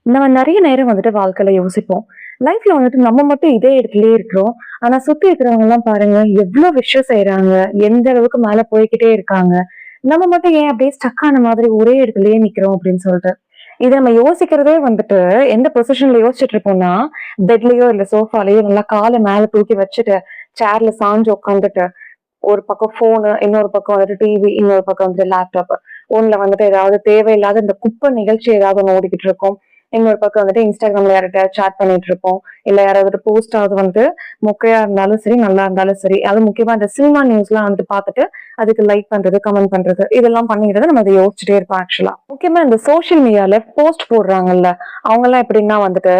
நம்ம நிறைய நேரம் வந்துட்டு வாழ்க்கையில யோசிப்போம். லைஃப்ல வந்துட்டு நம்ம மட்டும் இதே இடத்துலயே இருக்கிறோம். ஆனா சுத்தி இருக்கிறவங்க எல்லாம் பாருங்க, எவ்வளவு விஷயம் செய்யறாங்க, எந்த அளவுக்கு மேல போய்க்கிட்டே இருக்காங்க. நம்ம மட்டும் ஏன் அப்படியே ஸ்டக் ஆன மாதிரி ஒரே இடத்துலயே நிக்கிறோம் அப்படின்னு சொல்லிட்டு. இத நம்ம யோசிக்கிறதே வந்துட்டு எந்த பொசிஷன்ல யோசிச்சுட்டு இருப்போம்னா, பெட்லயோ இல்ல சோஃபாலயோ நல்லா காலை மேல தூக்கி வச்சுட்டு, சேர்ல சாஞ்சு உட்காந்துட்டு, ஒரு பக்கம் ஃபோனு, இன்னொரு பக்கம் வந்துட்டு டிவி, இன்னொரு பக்கம் வந்துட்டு லேப்டாப். ஒண்ணுல வந்துட்டு ஏதாவது தேவையில்லாத இந்த குப்பை நிகழ்ச்சி ஏதாவது ஒண்ணு ஓடிக்கிட்டு இருக்கும். இன்னொரு பக்கம் வந்துட்டு இன்ஸ்டாகிராம்ல யார்கிட்டயாவது சாட் பண்ணிட்டு இருப்போம். இல்ல யாராவது போஸ்டாவது வந்து மொக்கையா இருந்தாலும் சரி, நல்லா இருந்தாலும் சரி. அதுவும் முக்கியமா இந்த சினிமா நியூஸ்லாம் வந்துட்டு பார்த்துட்டு, அதுக்கு லைக் பண்றது, கமெண்ட் பண்றது, இதெல்லாம் பண்ணிக்கிட்டு நம்ம இத யோசிச்சுட்டே இருப்போம் ஆக்சுவலா. முக்கியமா இந்த சோசியல் மீடியால போஸ்ட் போடுறாங்கல்ல, அவங்கலாம் எப்படின்னா வந்துட்டு,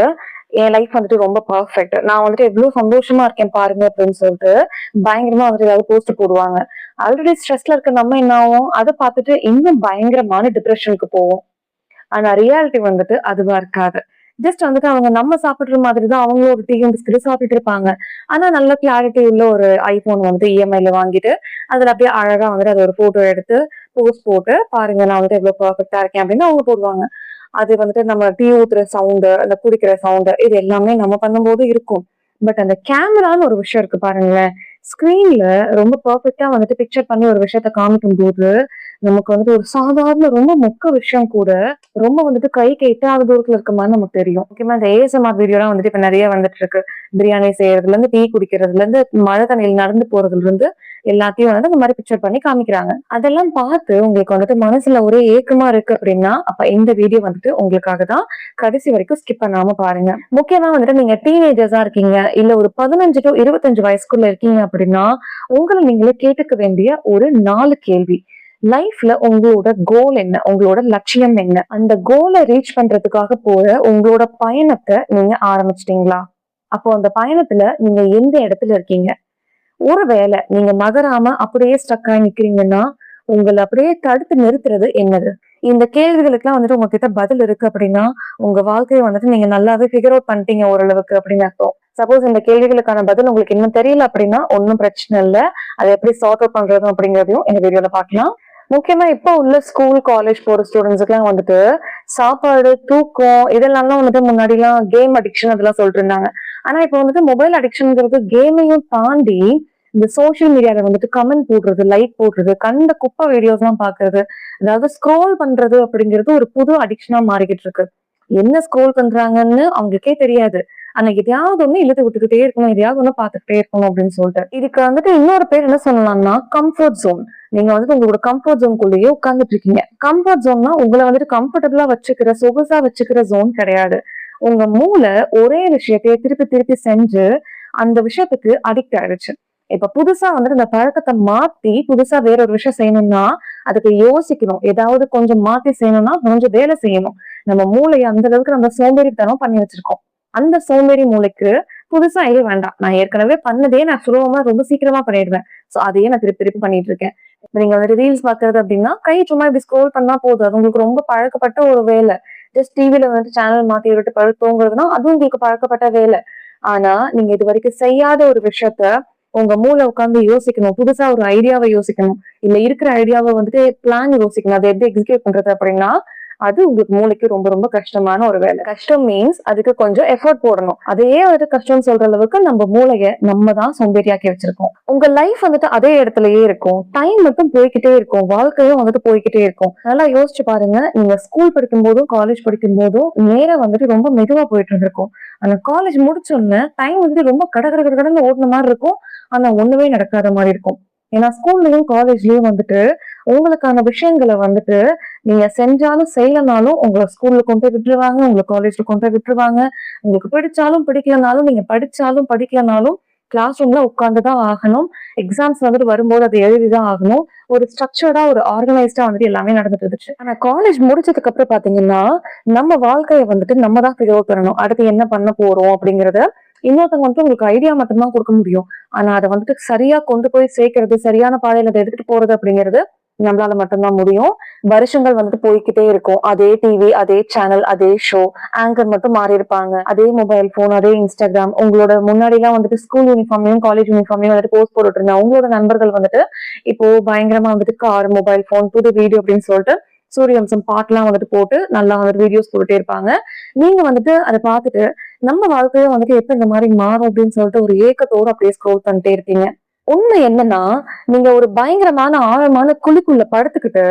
என் லைஃப் வந்துட்டு ரொம்ப பெர்ஃபெக்ட். நான் வந்துட்டு எவ்வளவு சந்தோஷமா இருக்கேன் பாருங்க அப்படின்னு சொல்லிட்டு, பயங்கரமா வந்துட்டு ஏதாவது போஸ்ட் போடுவாங்க. ஆல்ரெடி ஸ்ட்ரெஸ்ல இருக்க நம்ம என்ன ஆவோம்? அத பார்த்துட்டு இன்னும் பயங்கரமான டிப்ரஷனுக்கு போவோம். ஆனா ரியாலிட்டி வந்துட்டு அதுவா இருக்காது. ஜஸ்ட் வந்துட்டு அவங்க நம்ம சாப்பிடுற மாதிரி தான் அவங்களும் ஒரு டீயும் பிஸ்கட்டும் சாப்பிட்டுட்டு இருப்பாங்க. ஆனா நல்ல கிளாரிட்டி உள்ள ஒரு ஐபோன் வந்து இஎம்ஐல வாங்கிட்டு, அதுல அப்படியே அழகா வந்துட்டு அது ஒரு போட்டோ எடுத்து போஸ்ட் போட்டு, பாருங்க நான் வந்துட்டு எவ்வளவு பெர்ஃபெக்ட்டா இருக்கேன் அப்படின்னு அவங்க போடுவாங்க. அது வந்துட்டு நம்ம டீ ஊத்துற சவுண்டு, அந்த குடிக்கிற சவுண்டு இது எல்லாமே நம்ம பண்ணும்போது இருக்கும். பட் அந்த கேமரான்னு ஒரு விஷயம் இருக்கு பாருங்களேன். ஸ்கிரீன்ல ரொம்ப பெர்ஃபெக்ட்டா வந்துட்டு பிக்சர் பண்ணி ஒரு விஷயத்த காமிக்கும்போது, நமக்கு வந்துட்டு ஒரு சாதாரண ரொம்ப மொக்க விஷயம் கூட ரொம்ப வந்துட்டு கைக்கு எட்டாத தூரத்துல இருக்க மாதிரி நமக்கு தெரியும். முக்கியமா இந்த ஏஎஸ்எம்ஆர் வீடியோலாம் வந்துட்டு இப்ப நிறைய வந்துட்டு இருக்கு. பிரியாணி செய்யறதுல இருந்து, டீ குடிக்கிறதுல இருந்து, மழை தண்ணியில் நடந்து போறதுல இருந்து எல்லாத்தையும் வந்து இந்த மாதிரி பிக்சர் பண்ணி காமிக்கிறாங்க. அதெல்லாம் பார்த்து உங்களுக்கு வந்துட்டு மனசுல ஒரே ஏக்கமா இருக்கு அப்படின்னா, அப்ப இந்த வீடியோ வந்துட்டு உங்களுக்காக தான். கடைசி வரைக்கும் ஸ்கிப் பண்ணாம பாருங்க. முக்கியமா வந்துட்டு நீங்க டீனேஜர்ஸா இருக்கீங்க, இல்ல ஒரு 15 to 25 வயசுக்குள்ள இருக்கீங்க அப்படின்னா, உங்கள நீங்களே கேட்டுக்க வேண்டிய ஒரு 4 கேள்வி. லைஃப்ல உங்களோட கோல் என்ன? உங்களோட லட்சியம் என்ன? அந்த கோலை ரீச் பண்றதுக்காக போற உங்களோட பயணத்தை நீங்க ஆரம்பிச்சிட்டீங்களா? அப்போ அந்த பயணத்துல நீங்க எந்த இடத்துல இருக்கீங்க? ஒருவேளை நீங்க நகராம அப்படியே ஸ்டக் ஆகி நிக்கிறீங்கன்னா, உங்கள அப்படியே தடுத்து நிறுத்துறது என்னது? இந்த கேள்விகளுக்கெல்லாம் வந்துட்டு உங்ககிட்ட பதில் இருக்கு அப்படின்னா, உங்க வாழ்க்கைய வந்துட்டு நீங்க நல்லாவே ஃபிகர் அவுட் பண்ணிட்டீங்க ஓரளவுக்கு அப்படின்னு அர்த்தம். சப்போஸ் இந்த கேள்விகளுக்கான பதில் உங்களுக்கு இன்னும் தெரியல அப்படின்னா, ஒண்ணும் பிரச்சனை இல்ல. அத எப்படி சார்ட் அவுட் பண்றதும் அப்படிங்கிறதையும் இந்த வீடியோல பார்க்கலாம். முக்கியமா இப்ப உள்ள ஸ்கூல், காலேஜ் போற ஸ்டூடெண்ட்ஸ்க்குலாம் வந்துட்டு, சாப்பாடு, தூக்கம் இதெல்லாம் தான் வந்துட்டு முன்னாடிலாம் கேம் அடிக்ஷன் அதெல்லாம் சொல்லிட்டு இருந்தாங்க. ஆனா இப்ப வந்துட்டு மொபைல் அடிக்ஷன்ங்கிறது கேமையும் தாண்டி, இந்த சோசியல் மீடியால வந்துட்டு கமெண்ட் போடுறது, லைக் போடுறது, கண்ட குப்பை வீடியோஸ்லாம் பாக்குறது, அதாவது ஸ்க்ரோல் பண்றது அப்படிங்கிறது ஒரு புது அடிக்ஷனா மாறிக்கிட்டு இருக்கு. என்ன ஸ்க்ரோல் பண்றாங்கன்னு அவங்களுக்கே தெரியாது. ஆனா எதையாவது ஒண்ணு இழுத்து விட்டுக்கிட்டே இருக்கணும், எதையாவது ஒண்ணு பாத்துக்கிட்டே இருக்கணும் அப்படின்னு சொல்லிட்டு. இதுக்கு வந்துட்டு இன்னொரு பேர் என்ன சொல்லலாம்னா கம்ஃபர்ட் ஜோன். நீங்க வந்துட்டு உங்களோட கம்ஃபர்ட் ஜோன்குள்ளேயே உட்கார்ந்துட்டு இருக்கீங்க. கம்ஃபர்ட் ஜோன்னா உங்களை வந்துட்டு கம்ஃபர்டபுளா வச்சுக்கிற, சொகுசா வச்சுக்கிற ஜோன் கிடையாது. உங்க மூளை ஒரே விஷயத்தையே திருப்பி திருப்பி செஞ்சு அந்த விஷயத்துக்கு அடிக்ட் ஆயிடுச்சு. இப்ப புதுசா வந்துட்டு இந்த பழக்கத்தை மாத்தி புதுசா வேற ஒரு விஷயம் செய்யணும்னா அதுக்கு யோசிக்கணும். ஏதாவது கொஞ்சம் மாத்தி செய்யணும்னா கொஞ்சம் வேலை செய்யணும். நம்ம மூளையை அந்த அளவுக்கு நம்ம சோம்பேறித்தனம் பண்ணி வச்சிருக்கோம். அந்த சோம்பேறி மூளைக்கு புதுசா எதுவும் வேண்டாம். நான் ஏற்கனவே பண்ணதே நான் சுலபமா ரொம்ப சீக்கிரமா பண்ணிடுவேன். சோ அதையே நான் திருப்பி திருப்பி பண்ணிட்டு இருக்கேன். இப்ப நீங்க வந்துட்டு ரீல்ஸ் பாக்குறது அப்படின்னா கை சும்மா இப்படி ஸ்க்ரோல் பண்ணா போதும். அது உங்களுக்கு ரொம்ப பழக்கப்பட்ட ஒரு வேலை. ஜஸ்ட் டிவில வந்துட்டு சேனல் மாத்தி விட்டு படுத்து தூங்குறதுன்னா அது உங்களுக்கு பழக்கப்பட்ட வேலை. ஆனா நீங்க இது வரைக்கும் செய்யாத ஒரு விஷயத்த உங்க மூளை உட்கார்ந்து யோசிக்கணும். புதுசா ஒரு ஐடியாவை யோசிக்கணும். இல்ல இருக்கிற ஐடியாவை வந்துட்டு பிளான் யோசிக்கணும். அதை எப்படி எக்ஸிக்யூட் பண்றது அப்படின்னா, அது உங்களுக்கு மூளைக்கு ரொம்ப ரொம்ப கஷ்டமான ஒரு வேலை. கஷ்டம் மீன்ஸ் அதுக்கு கொஞ்சம் எஃபோர்ட் போடணும். அதையே வந்துட்டு கஷ்டம்னு சொல்ற அளவுக்கு நம்ம மூளைய நம்ம தான் சோம்பேறியாக்கி வச்சிருக்கோம். உங்க லைஃப் வந்துட்டு அதே இடத்துலயே இருக்கும். டைம் மட்டும் போய்க்கிட்டே இருக்கும். வாழ்க்கையும் வந்துட்டு போய்க்கிட்டே இருக்கும். நல்லா யோசிச்சு பாருங்க. நீங்க ஸ்கூல் படிக்கும் போதும், காலேஜ் படிக்கும் போதும் நேரம் வந்துட்டு ரொம்ப மெதுவா போயிட்டு இருந்திருக்கும். ஆனா காலேஜ் முடிச்ச உடனே டைம் வந்துட்டு ரொம்ப கட கட கட கடன்னு ஓடுன மாதிரி இருக்கும். ஆனா ஒண்ணுமே நடக்காத மாதிரி இருக்கும். ஏன்னா ஸ்கூல்லயும் காலேஜ்லயும் வந்துட்டு உங்களுக்கான விஷயங்களை வந்துட்டு நீங்க செஞ்சாலும் செய்யலனாலும் உங்களை ஸ்கூல்ல கொண்டு போய் விட்டுருவாங்க, உங்களை காலேஜ்ல கொண்டு போய் விட்டுருவாங்க. உங்களுக்கு பிடிச்சாலும் பிடிக்கலனாலும் நீங்க படிச்சாலும் படிக்கலனாலும் கிளாஸ் ரூம்ல உட்கார்ந்துதான் ஆகணும். எக்ஸாம்ஸ் வந்துட்டு வரும்போது அதை எழுதிதான் ஆகணும். ஒரு ஸ்ட்ரக்சர்டா ஒரு ஆர்கனைஸ்டா வந்துட்டு எல்லாமே நடந்துட்டு இருந்துச்சு. ஆனா காலேஜ் முடிச்சதுக்கு அப்புறம் பாத்தீங்கன்னா நம்ம வாழ்க்கையை வந்துட்டு நம்ம தான் ஃபிகர் அவுட் பண்ணணும். அடுத்து என்ன பண்ண போறோம் அப்படிங்கறத இன்னொருத்தவங்க வந்துட்டு உங்களுக்கு ஐடியா மட்டும்தான் கொடுக்க முடியும். ஆனா அதை வந்துட்டு சரியா கொண்டு போய் சேர்க்கறது, சரியான பாதையில அதை எடுத்துட்டு போறது அப்படிங்கிறது நம்மளால மட்டும்தான் முடியும். வருஷங்கள் வந்துட்டு போய்க்கிட்டே இருக்கும். அதே டிவி, அதே சேனல், அதே ஷோ, ஆங்கர் மட்டும் மாறி இருப்பாங்க. அதே மொபைல் போன், அதே இன்ஸ்டாகிராம். உங்களோட முன்னாடி எல்லாம் வந்துட்டு ஸ்கூல் யூனிஃபார்மையும் காலேஜ் யூனிஃபார்மையும் வந்துட்டு போஸ்ட் போட்டுட்டு இருந்தாங்க. உங்களோட நண்பர்கள் வந்துட்டு இப்போ பயங்கரமா வந்துட்டு கார், மொபைல் போன், புது வீடியோ அப்படின்னு சொல்லிட்டு சூரியவம்சம் பாட்டுலாம் வந்துட்டு போட்டு நல்லா வந்துட்டு வீடியோஸ் போட்டுட்டே இருப்பாங்க. நீங்க வந்துட்டு அதை பார்த்துட்டு நம்ம வாழ்க்கையும் வந்துட்டு எப்ப இந்த மாதிரி மாறும் அப்படின்னு சொல்லிட்டு ஒரு ஏக்கத்தோட அப்படியே ஸ்க்ரோல் பண்ணிட்டே இருப்பீங்க. உண்மை என்னன்னா, நீங்க ஒரு பயங்கரமான ஆழமான குழிக்குள்ள படுத்துக்கிட்டு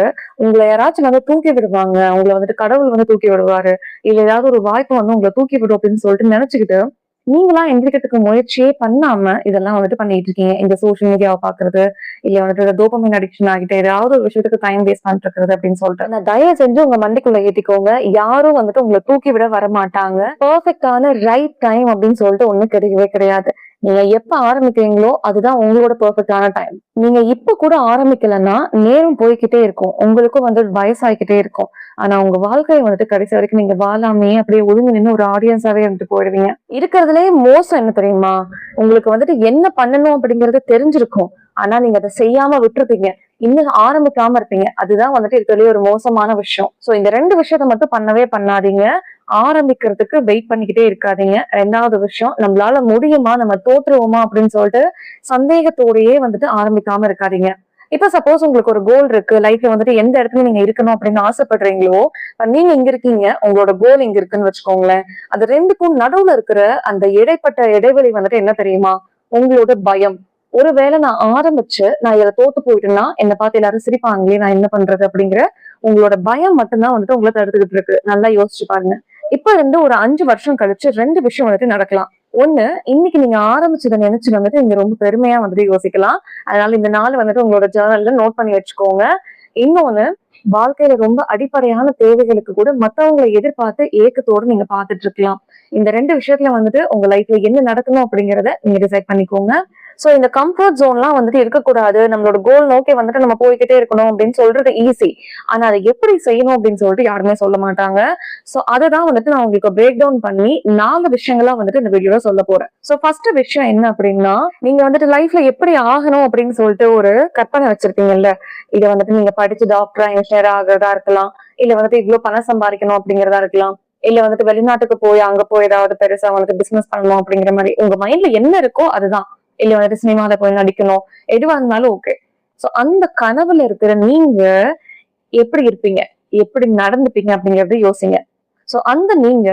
உங்களை யாராச்சும் வந்து தூக்கி விடுவாங்க, உங்களை வந்துட்டு கடவுள் வந்து தூக்கி விடுவாரு, இல்ல ஏதாவது ஒரு வாய்ப்பு வந்து உங்களை தூக்கி விடும் அப்படின்னு சொல்லிட்டு நினைச்சுக்கிட்டு நீங்களா எந்திரிக்கிறதுக்கு முயற்சியே பண்ணாம இதெல்லாம் வந்துட்டு பண்ணிட்டு இருக்கீங்க. இந்த சோசியல் மீடியாவை பாக்குறது, இல்ல வந்துட்டு டோபமைன் அடிக்ஷன் ஆகிட்டு ஏதாவது ஒரு விஷயத்துக்கு டைம் வேஸ்ட் பண்ணிட்டு இருக்கிறது அப்படின்னு சொல்லிட்டு நான் தயவு செஞ்சு உங்க மண்டைக்குள்ள ஏத்திக்கோங்க. யாரும் வந்துட்டு உங்களை தூக்கி விட வரமாட்டாங்க. பெர்ஃபெக்டான ரைட் டைம் அப்படின்னு சொல்லிட்டு ஒண்ணு கிடையவே கிடையாது. நீங்க எப்ப ஆரம்பிக்கிறீங்களோ அதுதான் உங்களோட பெர்ஃபெக்டான டைம். நீங்க இப்ப கூட ஆரம்பிக்கலன்னா நேரம் போய்கிட்டே இருக்கும், உங்களுக்கும் வந்து வயசாகிக்கிட்டே இருக்கும். ஆனா உங்க வாழ்க்கையை வந்துட்டு கடைசி வரைக்கும் நீங்க வாழாமே அப்படியே ஒதுங்கி நின்று ஒரு ஆடியன்ஸாவே வந்துட்டு போயிடுவீங்க. இருக்கிறதுலே மோசம் என்ன தெரியுமா, உங்களுக்கு வந்துட்டு என்ன பண்ணணும் அப்படிங்கறது தெரிஞ்சிருக்கும், ஆனா நீங்க அதை செய்யாம விட்டுருப்பீங்க, இன்னும் ஆரம்பிக்காம இருப்பீங்க. அதுதான் வந்துட்டு இருக்கிறதுலே ஒரு மோசமான விஷயம். சோ இந்த 2 விஷயத்த மட்டும் பண்ணவே பண்ணாதீங்க. ஆரம்பிக்கிறதுக்கு வெயிட் பண்ணிக்கிட்டே இருக்காதீங்க. 2வது விஷயம், நம்மளால முடியுமா, நம்ம தோற்றுவோமா அப்படின்னு சொல்லிட்டு சந்தேகத்தோடயே வந்துட்டு ஆரம்பிக்காம இருக்காதீங்க. இப்ப சப்போஸ் உங்களுக்கு ஒரு கோல் இருக்கு, லைஃப்ல வந்துட்டு எந்த இடத்துல நீங்க இருக்கணும் அப்படின்னு ஆசைப்படுறீங்களோ, நீங்க இங்க இருக்கீங்க, உங்களோட கோல் இங்க இருக்குன்னு வச்சுக்கோங்களேன். அது 2க்கும் நடுவுல இருக்கிற அந்த இடைப்பட்ட இடைவெளி வந்துட்டு என்ன தெரியுமா, உங்களோட பயம். ஒருவேளை நான் ஆரம்பிச்சு நான் இதுல தோத்து போயிட்டேன்னா என்ன பார்த்து எல்லாரும் சிரிப்பாங்களே, நான் என்ன பண்றது அப்படிங்கிற உங்களோட பயம் மட்டும்தான் வந்துட்டு உங்களை தடுத்துக்கிட்டு இருக்கு. நல்லா யோசிச்சு பாருங்க. இப்ப இருந்து ஒரு 5 வருஷம் கழிச்சு 2 விஷயம் வந்துட்டு நடக்கலாம். ஒண்ணு, இன்னைக்கு நீங்க ஆரம்பிச்சதை நினைச்சு வந்துட்டு நீங்க ரொம்ப பெருமையா வந்துட்டு யோசிக்கலாம். அதனால இந்த நாள் வந்துட்டு உங்களோட ஜேர்னல்ல நோட் பண்ணி வச்சுக்கோங்க. இன்னொன்னு, வாழ்க்கையில ரொம்ப அடிப்படையான தேவைகளுக்கு கூட மத்தவங்களை எதிர்பார்த்து ஏக்கத்தோடு நீங்க பார்த்துட்டு இருக்கலாம். இந்த 2 விஷயத்துல வந்துட்டு உங்க லைஃப்ல என்ன நடக்கணும் அப்படிங்கறத நீங்க டிசைட் பண்ணிக்கோங்க. சோ இந்த கம்ஃபர்ட் ஜோன்லாம் வந்துட்டு இருக்கக்கூடாது, நம்மளோட கோல் நோக்கி வந்துட்டு நம்ம போய்கிட்டே இருக்கணும் அப்படின்னு சொல்றது ஈஸி. ஆனா அதை எப்படி செய்யணும் அப்படின்னு சொல்லிட்டு யாருமே சொல்ல மாட்டாங்க. சோ அததான் வந்துட்டு நான் உங்களுக்கு பிரேக் டவுன் பண்ணி 4 விஷயங்களா வந்துட்டு இந்த வீடியோல சொல்ல போறேன். சோ ஃபர்ஸ்ட் விஷயம் என்ன அப்படின்னா, நீங்க வந்துட்டு லைஃப்ல எப்படி ஆகணும் அப்படின்னு சொல்லிட்டு ஒரு கற்பனை வச்சிருக்கீங்கல்ல, இதை வந்துட்டு நீங்க படிச்சு டாக்டரா இன்ஜினியரா ஆகிறதா இருக்கலாம், இல்ல வந்துட்டு இவ்வளவு பணம் சம்பாதிக்கணும் அப்படிங்கறதா இருக்கலாம், இல்ல வந்துட்டு வெளிநாட்டுக்கு போய் அங்க போய் ஏதாவது பெருசா வந்துட்டு பிசினஸ் பண்ணணும் அப்படிங்கிற மாதிரி உங்க மைண்ட்ல என்ன இருக்கோ அதுதான். இல்ல வந்துட்டு சினிமால போய் நடிக்கணும், எதுவா இருந்தாலும் ஓகே. சோ அந்த கனவுல இருக்கிற நீங்க எப்படி இருப்பீங்க, எப்படி நடந்துப்பீங்க அப்படிங்கறத யோசிங்க. சோ அந்த நீங்க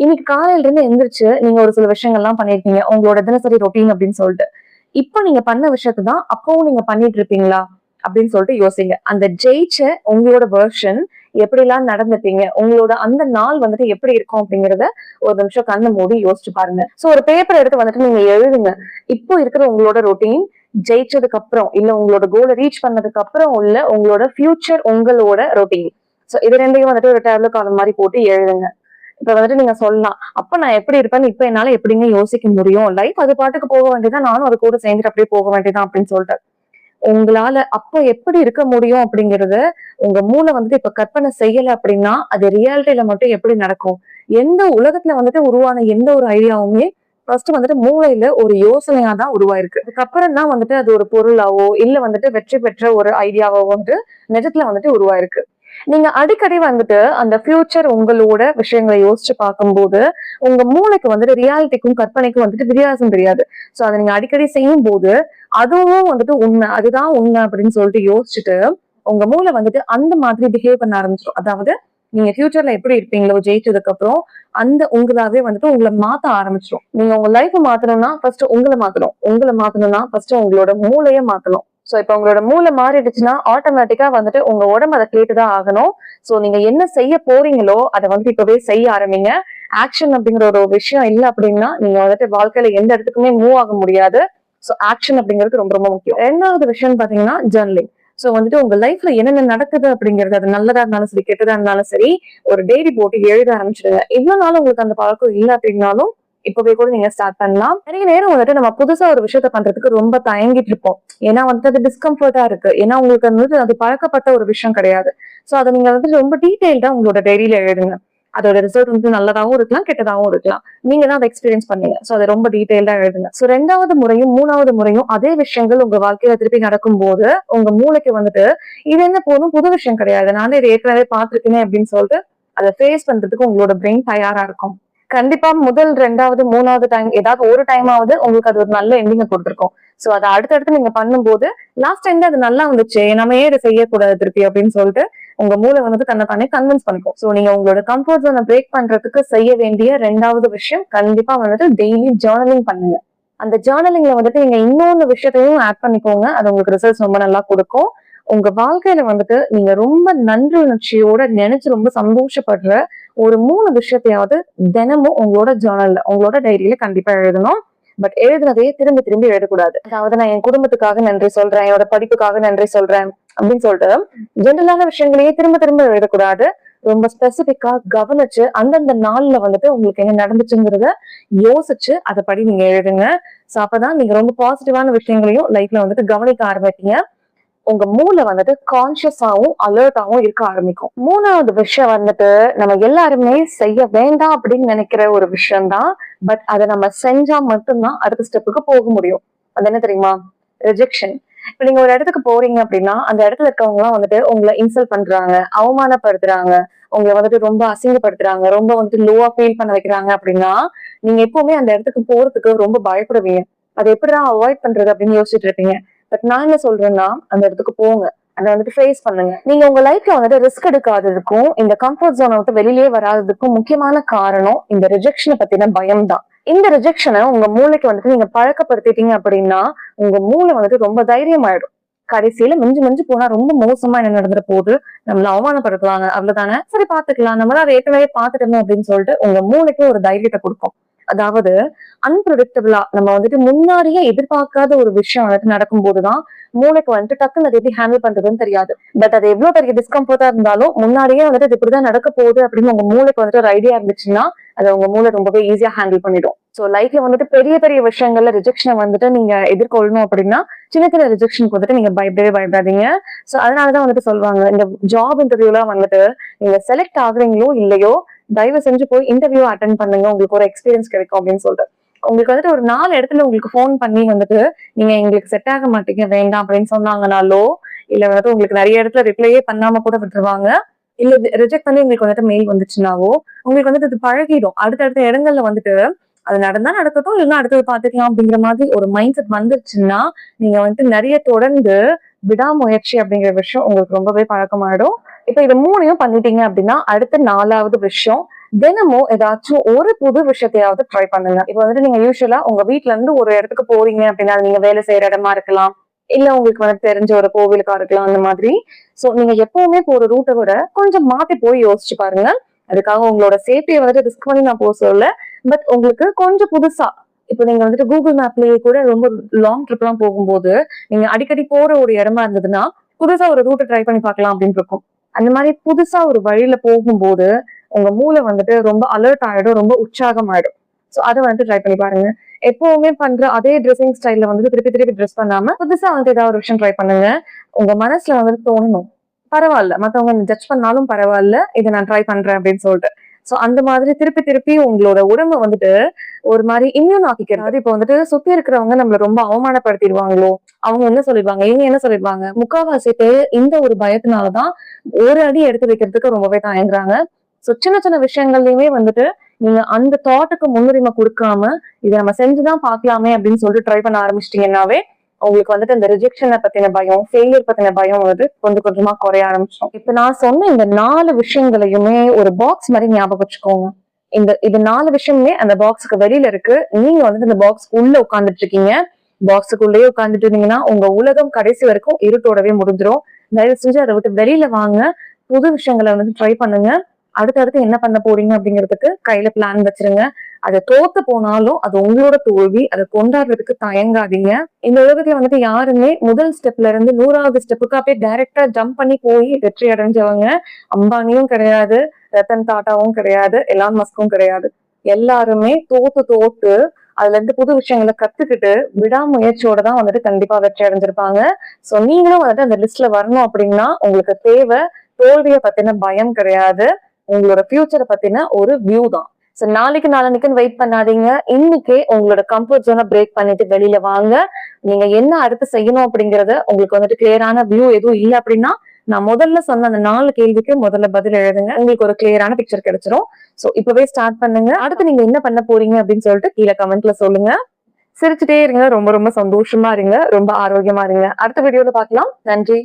இன்னைக்கு காலையில இருந்து எந்திரிச்சு நீங்க ஒரு சில விஷயங்கள்லாம் பண்ணிருக்கீங்க, உங்களோட தினசரி ரொட்டீன் அப்படின்னு சொல்லிட்டு. இப்ப நீங்க பண்ண விஷயத்தான் அப்பவும் நீங்க பண்ணிட்டு இருப்பீங்களா அப்படின்னு சொல்லிட்டு யோசிங்க. அந்த ஜெயிச்ச உங்களோட வெர்ஷன் எப்படி எல்லாம் நடந்துப்பீங்க, உங்களோட அந்த நாள் வந்துட்டு எப்படி இருக்கும் அப்படிங்கறத ஒரு நிமிஷம் கண்ணு மூடி யோசிச்சு பாருங்க. சோ ஒரு பேப்பர் எடுத்து வந்துட்டு நீங்க எழுதுங்க. இப்போ இருக்கிற உங்களோட ரொட்டீன், ஜெயிச்சதுக்கு அப்புறம் இல்ல உங்களோட கோலை ரீச் பண்ணதுக்கு அப்புறம் உள்ள உங்களோட ஃபியூச்சர் உங்களோட ரொட்டீன். சோ இது 2யும் வந்துட்டு ஒரு டேப்லெட் காலம் மாதிரி போட்டு எழுதுங்க. இப்ப வந்துட்டு நீங்க சொல்லலாம், அப்ப நான் எப்படி இருப்பேன்னு இப்ப என்னால எப்படிங்க யோசிக்க முடியும், லைஃப் அது பாட்டுக்கு போக வேண்டியதான், நானும் அது கூட சேர்ந்துட்டு அப்படியே போக வேண்டியதான் அப்படின்னு சொல்லிட்டு உங்களால அப்ப எப்படி இருக்க முடியும் அப்படிங்கறத உங்க மூளை வந்துட்டு இப்ப கற்பனை செய்யல அப்படின்னா அது ரியாலிட்டியில மட்டும் எப்படி நடக்கும். எந்த உலகத்துல வந்துட்டு உருவான எந்த ஒரு ஐடியாவுமே ஃபர்ஸ்ட் வந்துட்டு மூளையில ஒரு யோசனையா தான் உருவாயிருக்கு. அதுக்கப்புறம் தான் வந்துட்டு அது ஒரு பொருளாவோ இல்ல வந்துட்டு வெற்றி பெற்ற ஒரு ஐடியாவோ வந்துட்டு நிஜத்துல வந்துட்டு உருவாயிருக்கு. நீங்க அடிக்கடி வந்துட்டு அந்த ஃபியூச்சர் உங்களோட விஷயங்களை யோசிச்சு பார்க்கும்போது உங்க மூளைக்கு வந்துட்டு ரியாலிட்டிக்கும் கற்பனைக்கும் வந்துட்டு வித்தியாசம் தெரியாது. சோ அதை நீங்க அடிக்கடி செய்யும் போது அதுவும் வந்துட்டு உண்மை, அதுதான் உண்மை அப்படின்னு சொல்லிட்டு யோசிச்சுட்டு உங்க மூளை வந்துட்டு அந்த மாதிரி பிஹேவ் பண்ண ஆரம்பிச்சிடும். அதாவது நீங்க ஃபியூச்சர்ல எப்படி இருப்பீங்களோ ஜெயிச்சதுக்கு அப்புறம் அந்த உங்களாவே வந்துட்டு உங்களை மாத்த ஆரம்பிச்சிடும். நீங்க உங்க லைஃப் மாத்தணும்னா ஃபர்ஸ்ட் உங்களை மாத்தணும், உங்களை மாத்தணும்னா ஃபர்ஸ்ட் உங்களோட மூளைய மாத்தணும். சோ இப்ப உங்களோட மூளை மாறிடுச்சுன்னா ஆட்டோமேட்டிக்கா வந்துட்டு உங்க உடம்பு அதை கேட்டுதான் ஆகணும். சோ நீங்க என்ன செய்ய போறீங்களோ அதை வந்துட்டு இப்பவே செய்ய ஆரம்பிங்க. ஆக்ஷன் அப்படிங்கிற ஒரு விஷயம் இல்லை அப்படின்னா நீங்க வந்துட்டு வாழ்க்கையில எந்த இடத்துக்குமே மூவ் ஆக முடியாது. சோ ஆக்ஷன் அப்படிங்கிறது ரொம்ப ரொம்ப முக்கியம். 2வது விஷயம் பாத்தீங்கன்னா ஜர்னலிங். சோ வந்துட்டு உங்க லைஃப்ல என்னென்ன நடக்குது அப்படிங்கிறது, அது நல்லதா இருந்தாலும் சரி கெட்டதா இருந்தாலும் சரி, ஒரு டைரி போட்டு எழுத ஆரம்பிச்சிடுங்க. இவ்வளவு நாள் உங்களுக்கு அந்த பழக்கம் இல்லை அப்படின்னாலும் இப்பவே கூட நீங்க ஸ்டார்ட் பண்ணலாம். நிறைய நேரம் வந்துட்டு நம்ம புதுசா ஒரு விஷயத்த பண்றதுக்கு ரொம்ப தயங்கிட்டு இருப்போம். ஏன்னா வந்துட்டு அது டிஸ்கம்ஃபர்ட்டா இருக்கு, ஏன்னா உங்களுக்கு வந்துட்டு அது பழக்கப்பட்ட ஒரு விஷயம் கிடையாது. சோ அதை நீங்க வந்துட்டு ரொம்ப டீடைல்டா உங்களோட டைரியில எழுதுங்க. அதோட ரிசல்ட் வந்து நல்லதாவும் இருக்கலாம் கெட்டதாவும் இருக்கலாம், நீங்க தான் அதை எக்ஸ்பீரியன்ஸ் பண்ணீங்க. சோ அதை ரொம்ப டீடைல்டா எழுதுங்க. சோ 2வது முறையும் 3வது முறையும் அதே விஷயங்கள் உங்க வாழ்க்கையில திருப்பி நடக்கும் போது உங்க மூளைக்கு வந்துட்டு இது என்ன போதும் புது விஷயம் கிடையாது, நானே இதை ஏற்கனவே பார்த்திருக்கேனே அப்படின்னு சொல்லிட்டு அதை ஃபேஸ் பண்றதுக்கு உங்களோட பிரெயின் தயாரா இருக்கும். கண்டிப்பா முதல் 2வது 3வது டைம் ஏதாவது ஒரு டைம் ஆவது உங்களுக்கு அது ஒரு நல்ல எண்டிங்க கொடுத்திருக்கும். சோ அதை அடுத்தடுத்து நீங்க பண்ணும்போது லாஸ்ட் டைம்ல அது நல்லா வந்துச்சு, நம்ம ஏன் இதை செய்யக்கூடாது திருப்பி அப்படின்னு சொல்லிட்டு உங்க மூளை வந்து தன்னை தானே கன்வின்ஸ் பண்ணிக்கும். சோ நீங்க உங்களோட கம்ஃபர்ட் ஜோனை பிரேக் பண்றதுக்கு செய்ய வேண்டிய 2வது விஷயம் கண்டிப்பா வந்துட்டு டெய்லி ஜேர்னலிங் பண்ணுங்க. அந்த ஜேர்னலிங்ல வந்துட்டு நீங்க இன்னொரு விஷயத்தையும் ஆட் பண்ணிக்கோங்க. அது உங்களுக்கு ரிசல்ட்ஸ் ரொம்ப நல்லா கொடுக்கும். உங்க வாழ்க்கையில வந்துட்டு நீங்க ரொம்ப நன்றி உணர்ச்சியோட நினைச்சு ரொம்ப சந்தோஷப்படுற ஒரு 3 விஷயத்தையாவது தினமும் உங்களோட ஜேர்னல்ல உங்களோட டைரியில கண்டிப்பா எழுதணும். பட் எழுதுனதையே திரும்பி திரும்பி எழுதக்கூடாது. அதாவது நான் என் குடும்பத்துக்காக நன்றி சொல்றேன், என்னோட படிப்புக்காக நன்றி சொல்றேன் அப்படின்னு சொல்லிட்டு ஜென்ரலான விஷயங்களையே திரும்ப திரும்ப எழுதக்கூடாது. ரொம்ப ஸ்பெசிபிக்கா கவனிச்சு அந்தந்த நாள்ல வந்துட்டு உங்களுக்கு என்ன நடந்துச்சுங்கிறத யோசிச்சு அதை படி நீங்க எழுதுங்க. சோ அப்பதான் நீங்க ரொம்ப பாசிட்டிவான விஷயங்களையும் லைஃப்ல வந்துட்டு கவனிக்க ஆரம்பிப்பீங்க. உங்க மூளை வந்துட்டு கான்சியஸாவும் அலர்ட்டாவும் இருக்க ஆரம்பிக்கும். 3வது விஷயம் வந்துட்டு நம்ம எல்லாருமே செய்ய வேண்டாம் அப்படின்னு நினைக்கிற ஒரு விஷயம் தான். பட் அதை நம்ம செஞ்சா மட்டும்தான் அடுத்த ஸ்டெப்புக்கு போக முடியும். அது என்ன தெரியுமா? ரிஜெக்ஷன். இப்ப நீங்க ஒரு இடத்துக்கு போறீங்க அப்படின்னா அந்த இடத்துல இருக்கவங்க எல்லாம் வந்துட்டு உங்களை இன்சல்ட் பண்றாங்க, அவமானப்படுத்துறாங்க, உங்களை வந்துட்டு ரொம்ப அசிங்கப்படுத்துறாங்க, ரொம்ப வந்துட்டு லோவா ஃபீல் பண்ண வைக்கிறாங்க அப்படின்னா நீங்க எப்பவுமே அந்த இடத்துக்கு போறதுக்கு ரொம்ப பயப்படுவீங்க. அதை எப்படிதான் அவாய்ட் பண்றது அப்படின்னு யோசிச்சுட்டு இருப்பீங்க. பட் நான் என்ன சொல்றேன்னா அந்த இடத்துக்கு போங்க, அதை வந்துட்டு ஃபேஸ் பண்ணுங்க. நீங்க உங்க லைஃப்ல வந்துட்டு ரிஸ்க் எடுக்காததுக்கும் இந்த கம்ஃபர்ட் ஜோனை விட்டு வெளியிலேயே வராததுக்கும் முக்கியமான காரணம் இந்த ரிஜெக்ஷனை பத்தின பயம் தான். இந்த ரிஜெக்ஷனை உங்க மூளைக்கு வந்துட்டு நீங்க பழக்கப்படுத்திட்டீங்க அப்படின்னா உங்க மூளை வந்துட்டு ரொம்ப தைரியம் ஆயிடும். கடைசியில மிஞ்சு மிஞ்சு போனா ரொம்ப மோசமா என்ன நடந்துற போது, நம்மள அவமானப்படுத்துவாங்க அவ்வளவுதானே, சரி பாத்துக்கலாம், நம்மளால அதை ஏற்கனவே பாத்துட்டோம் அப்படின்னு சொல்லிட்டு உங்க மூளைக்கு ஒரு தைரியத்தை கொடுக்கும். அதாவது அன்பிரடிக்டபிளா நம்ம வந்துட்டு முன்னாடியே எதிர்பார்க்காத ஒரு விஷயம் வந்துட்டு நடக்கும் போதுதான் மூளைக்கு வந்துட்டு டக்குன்னு அதை எப்படி ஹேண்டில் பண்றதுன்னு தெரியாது. பட் அது எவ்வளவு பெரிய டிஸ்கம்ஃபர்ட்டா இருந்தாலும் முன்னாடியே வந்துட்டு இது இப்படிதான் நடக்க போகுது அப்படின்னு உங்க மூளைக்கு வந்துட்டு ஒரு ஐடியா இருந்துச்சுன்னா அதை உங்க மூளை ரொம்பவே ஈஸியா ஹேண்டில் பண்ணிடும். சோ லைஃப்ல வந்துட்டு பெரிய பெரிய விஷயங்கள்ல ரிஜெக்ஷனை வந்துட்டு நீங்க எதிர்கொள்ளணும் அப்படின்னா சின்ன சின்ன ரிஜெக்ஷனுக்கு வந்துட்டு நீங்க பயப்படாதீங்க. சோ அதனாலதான் வந்துட்டு சொல்லுவாங்க இந்த ஜாப் இன்டர்வியூலாம் வந்துட்டு நீங்க செலக்ட் ஆகுறீங்களோ இல்லையோ தயவு செஞ்சு போய் இன்டர்வியூ அட்டென்ட் பண்ணுங்க, உங்களுக்கு ஒரு எக்ஸ்பீரியன்ஸ் கிடைக்கும் அப்படின்னு சொல்லிட்டு. உங்களுக்கு வந்துட்டு ஒரு 4 இடத்துல உங்களுக்கு போன் பண்ணி வந்துட்டு நீங்க எங்களுக்கு செட் ஆக மாட்டீங்க வேண்டாம் அப்படின்னு சொன்னாங்கனாலோ இல்ல வந்துட்டு உங்களுக்கு நிறைய இடத்துல ரிப்ளையே பண்ணாம கூட விட்டுருவாங்க, இல்ல ரிஜெக்ட் பண்ணி உங்களுக்கு வந்துட்டு மெயில் வந்துச்சுனாவோ உங்களுக்கு வந்துட்டு இது பழகிடும். அடுத்தடுத்த இடங்கள்ல வந்துட்டு அது நடந்தா நடக்கட்டும், இல்லைன்னா அடுத்தது பாத்துக்கலாம் அப்படிங்கிற மாதிரி ஒரு மைண்ட் செட் வந்துருச்சுன்னா நீங்க வந்துட்டு நிறைய தொடர்ந்து விடாமுயற்சி அப்படிங்கிற விஷயம் உங்களுக்கு ரொம்பவே பழக்கமாயிடும். இப்ப இது 3யும் பண்ணிட்டீங்க அப்படின்னா அடுத்த 4வது விஷயம் தினமும் ஏதாச்சும் ஒரு புது விஷயத்தையாவது ட்ரை பண்ணுங்க. இப்ப வந்துட்டு நீங்க யூஸ்வலா உங்க வீட்ல இருந்து ஒரு இடத்துக்கு போறீங்க அப்படின்னா நீங்க வேலை செய்யற இடமா இருக்கலாம், இல்ல உங்களுக்கு வந்து தெரிஞ்ச ஒரு கோவிலுக்கா இருக்கலாம், அந்த மாதிரி. சோ நீங்க எப்பவுமே போற ரூட்டை விட கொஞ்சம் மாத்தி போய் யோசிச்சு பாருங்க. அதுக்காக உங்களோட சேஃப்டியை வந்துட்டு ரிஸ்க் பண்ணி நான் போக சொல்ல, பட் உங்களுக்கு கொஞ்சம் புதுசா இப்ப நீங்க வந்துட்டு கூகுள் மேப்லயே கூட ரொம்ப லாங் ட்ரிப் எல்லாம் போகும்போது நீங்க அடிக்கடி போற ஒரு இடமா இருந்ததுன்னா புதுசா ஒரு ரூட்டை ட்ரை பண்ணி பார்க்கலாம் அப்படின்னு இருக்கும். அந்த மாதிரி புதுசா ஒரு வழியில போகும்போது உங்க மூளை வந்துட்டு ரொம்ப அலர்ட் ஆயிடும், ரொம்ப உற்சாகம் ஆயிடும். சோ அதை வந்துட்டு ட்ரை பண்ணி பாருங்க. எப்பவுமே பண்ற அதே ட்ரெஸ்ஸிங் ஸ்டைல்ல வந்துட்டு திருப்பி திருப்பி ட்ரெஸ் பண்ணாம புதுசா வந்துட்டு ஏதாவது ஒரு விஷயம் ட்ரை பண்ணுங்க. உங்க மனசுல வந்துட்டு தோணணும், பரவாயில்ல மத்தவங்க ஜட்ஜ் பண்ணாலும் பரவாயில்ல, இதை நான் ட்ரை பண்றேன் அப்படின்னு சொல்லிட்டு. சோ அந்த மாதிரி திருப்பி திருப்பி உங்களோட உடம்பை வந்துட்டு ஒரு மாதிரி இம்யூன் ஆக்கிக்கிறது. இப்ப வந்துட்டு சுத்தி இருக்கிறவங்க நம்மள ரொம்ப அவமானப்படுத்திடுவாங்களோ, அவங்க என்ன சொல்லிடுவாங்க, இவங்க என்ன சொல்லிடுவாங்க, முக்காவாசி பேர் இந்த ஒரு பயத்தினாலதான் ஒரு அடி எடுத்து வைக்கிறதுக்கு ரொம்பவே தயங்குறாங்க. சோ சின்ன சின்ன விஷயங்கள்லயுமே வந்துட்டு நீங்க அந்த தாட்டுக்கு முன்னுரிமை கொடுக்காம இதை நம்ம செஞ்சுதான் பாக்கலாமே அப்படின்னு சொல்லிட்டு ட்ரை பண்ண ஆரம்பிச்சிட்டீங்கன்னாவே உங்களுக்கு வந்துட்டு இந்த ரிஜெக்ஷனை பத்தின பயம், ஃபெயிலியர் பத்தின பயம் வந்து கொஞ்சம் கொஞ்சமா குறைய ஆரம்பிச்சிடும். இப்ப நான் சொன்ன இந்த 4 விஷயங்களையுமே ஒரு பாக்ஸ் மாதிரி ஞாபகம் வச்சுக்கோங்க. இது 4 விஷயமே அந்த பாக்ஸுக்கு வெளியில இருக்கு, நீங்க வந்துட்டு இந்த பாக்ஸ்க்கு உள்ள உட்கார்ந்துட்டு இருக்கீங்க. பாக்ஸுக்குள்ளேயே உட்கார்ந்துட்டு இருந்தீங்கன்னா உங்க உலகம் கடைசி வரைக்கும் இருட்டோடவே முடிஞ்சிடும். தயவு செஞ்சு அதை விட்டு வெளியில வாங்க, புது விஷயங்களை வந்து ட்ரை பண்ணுங்க. அடுத்தடுத்து என்ன பண்ண போறீங்க அப்படிங்கிறதுக்கு கையில பிளான் வச்சிருங்க. அதை தோத்து போனாலும் அது உங்களோட தோல்வி, அதை கொண்டாடுறதுக்கு தயங்காதீங்க. இந்த உலகத்துல வந்துட்டு யாருமே முதல் ஸ்டெப்ல இருந்து 100வது ஸ்டெப்புக்கு அப்படியே டைரக்டா ஜம்ப் பண்ணி போய் வெற்றி அடைஞ்சவங்க அம்பானியும் கிடையாது, ரத்தன் டாட்டாவும் கிடையாது, எலான் மஸ்கும் கிடையாது. எல்லாருமே தோத்து தோத்து அதுல இருந்து புது விஷயங்களை கத்துக்கிட்டு விடாமுயற்சியோட தான் வந்துட்டு கண்டிப்பா வெற்றி அடைஞ்சிருப்பாங்க. சோ நீங்களும் வந்துட்டு அந்த லிஸ்ட்ல வரணும் அப்படின்னா உங்களுக்கு தேவை தோல்வியை பத்தின பயம் கிடையாது, உங்களோட ஃபியூச்சரை பத்தின ஒரு வியூ தான். சோ நாளைக்கு நாளன்னைக்குன்னு வெயிட் பண்ணாதீங்க, இன்னைக்கே உங்களோட கம்ஃபர்ட் ஜோனை பிரேக் பண்ணிட்டு வெளியில வாங்க. நீங்க என்ன அடுத்து செய்யணும் அப்படிங்கறத உங்களுக்கு வந்துட்டு கிளியரான வியூ எதுவும் இல்லை அப்படின்னா நான் முதல்ல சொன்ன அந்த 4 கேள்விக்கு முதல்ல பதில் எழுதுங்க. உங்களுக்கு ஒரு கிளியரான பிக்சர் கிடைச்சிரும். சோ இப்பவே ஸ்டார்ட் பண்ணுங்க. அடுத்து நீங்க என்ன பண்ண போறீங்க அப்படின்னு சொல்லிட்டு கீழே கமெண்ட்ல சொல்லுங்க. சிரிச்சுட்டே இருங்க. ரொம்ப ரொம்ப சந்தோஷமா இருங்க. ரொம்ப ஆரோக்கியமா இருங்க. அடுத்த வீடியோல பார்க்கலாம். நன்றி.